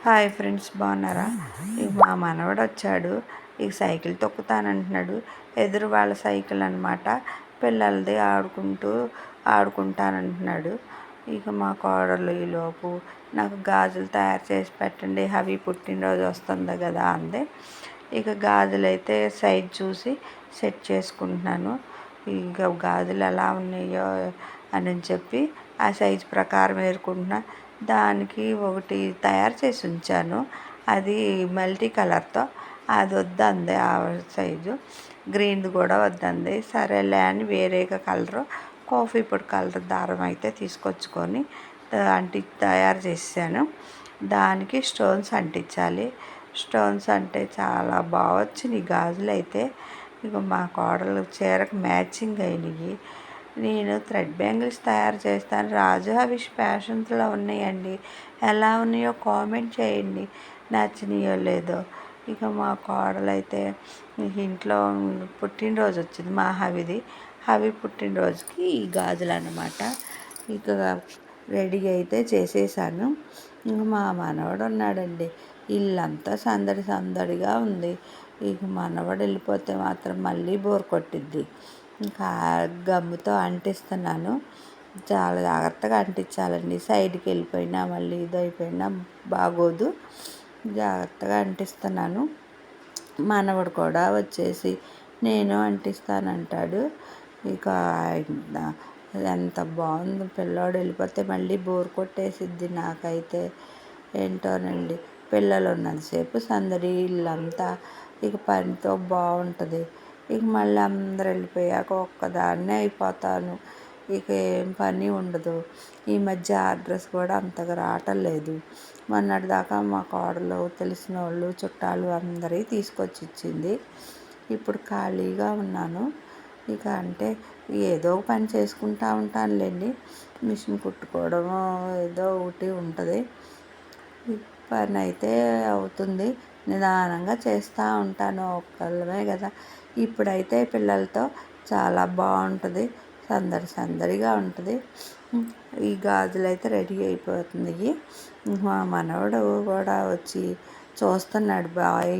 Hi friends, బాగున్నారా? ఇక మా మనవడు వచ్చాడు. ఇక సైకిల్ తొక్కుతానంటున్నాడు. ఎదురు వాళ్ళ సైకిల్ అనమాట. పిల్లలది ఆడుకుంటానంటున్నాడు. ఇక మా కోడలు ఈలోపు నాకు గాజులు తయారు చేసి పెట్టండి, అవి పుట్టినరోజు వస్తుంది కదా అంది. ఇక గాజులు అయితే సైజ్ చూసి సెట్ చేసుకుంటున్నాను. ఇక గాజులు ఎలా ఉన్నాయో అని చెప్పి ఆ సైజ్ ప్రకారం ఏరుకుంటున్నా. దానికి ఒకటి తయారు చేసి ఉంచాను, అది మల్టీ కలర్తో. అది వద్దంది, ఆ సైజు గ్రీన్ది కూడా వద్దంది. సరేలే అని వేరేగా కలరు, కాఫీ పొడి కలర్ దారం అయితే తీసుకొచ్చుకొని తయారు చేసాను. దానికి స్టోన్స్ అంటించాలి. స్టోన్స్ అంటే చాలా బాగా వచ్చినాయి గాజులు అయితే. ఇక మా కోడలు చీరకు మ్యాచింగ్ అయినాయి. నేను థ్రెడ్ బ్యాంగిల్స్ తయారు చేస్తాను. రాజు హవిష్ ఫ్యాషన్స్లో ఉన్నాయండి. ఎలా ఉన్నాయో కామెంట్ చేయండి, నచ్చినాయో లేదో. ఇక మా కోడలైతే ఇంట్లో పుట్టినరోజు వచ్చింది మా హవి పుట్టినరోజుకి ఈ గాజులు అన్నమాట. ఇక రెడీ అయితే చేసేసాను. ఇంక మా మనవడు ఉన్నాడండి. ఇల్లంతా సందడి సందడిగా ఉంది. ఇక మనవడు వెళ్ళిపోతే మాత్రం మళ్ళీ బోర్ కొట్టిద్ది. ఇంకా గమ్ముతో అంటిస్తున్నాను. చాలా జాగ్రత్తగా అంటించాలండి. సైడ్కి వెళ్ళిపోయినా మళ్ళీ ఇదైపోయినా బాగోదు. జాగ్రత్తగా అంటిస్తున్నాను. మనవడు కూడా వచ్చేసి నేను అంటిస్తానంటాడు. ఇక ఎంత బాగుంది. పిల్లోడు వెళ్ళిపోతే మళ్ళీ బోర్ కొట్టేసిద్ది నాకైతే. ఏంటోనండి, పిల్లలు ఉన్నంతసేపు సందడి, ఇల్లంతా ఇక పనితో బాగుంటుంది. ఇక మళ్ళీ అందరు వెళ్ళిపోయాక ఒక్కదాన్నే అయిపోతాను. ఇక ఏం పని ఉండదు. ఈ మధ్య అడ్రస్ కూడా అంతగా రావటం లేదు. మొన్నటిదాకా మా కోడలు తెలిసిన వాళ్ళు చుట్టాలు అందరి తీసుకొచ్చి ఇచ్చింది. ఇప్పుడు ఖాళీగా ఉన్నాను. ఇక అంటే ఏదో పని చేసుకుంటూ ఉంటానులేండి. మిషన్ కుట్టుకోవడం ఏదో ఒకటి ఉంటుంది. పని అయితే అవుతుంది. నిదానంగా చేస్తూ ఉంటాను. ఒక్కళ్ళమే కదా. ఇప్పుడైతే పిల్లలతో చాలా బాగుంటుంది. సందడి సందడిగా ఉంటుంది. ఈ గాజులు అయితే రెడీ అయిపోతుంది. మా మనవడు కూడా వచ్చి చూస్తున్నాడు. బాయ్